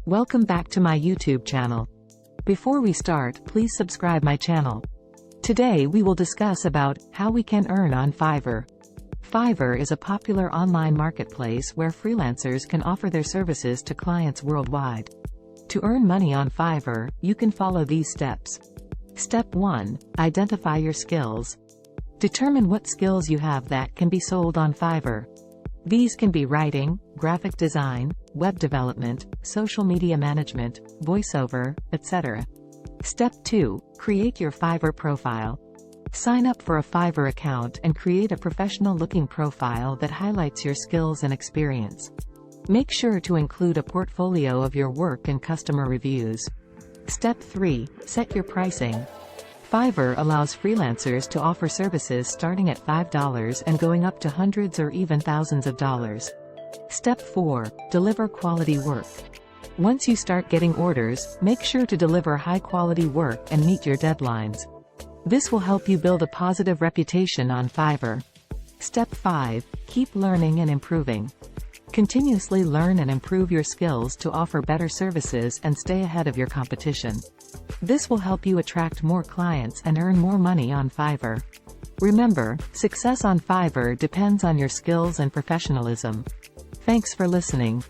Welcome back to my YouTube channel. Before we start, please subscribe my channel. Today we will discuss about how we can earn on Fiverr. Fiverr is a popular online marketplace where freelancers can offer their services to clients worldwide. To earn money on Fiverr, you can follow these steps. Step 1. Identify your skills. Determine what skills you have that can be sold on Fiverr. These can be writing, graphic design, web development, social media management, voiceover, etc. Step 2. Create your Fiverr profile. Sign up for a Fiverr account and create a professional-looking profile that highlights your skills and experience. Make sure to include a portfolio of your work and customer reviews. Step 3. Set your pricing. Fiverr allows freelancers to offer services starting at $5 and going up to hundreds or even thousands of dollars. Step 4. Deliver quality work. Once you start getting orders, make sure to deliver high-quality work and meet your deadlines. This will help you build a positive reputation on Fiverr. Step 5. Keep learning and improving. Continuously learn and improve your skills to offer better services and stay ahead of your competition. This will help you attract more clients and earn more money on Fiverr. Remember, success on Fiverr depends on your skills and professionalism. Thanks for listening.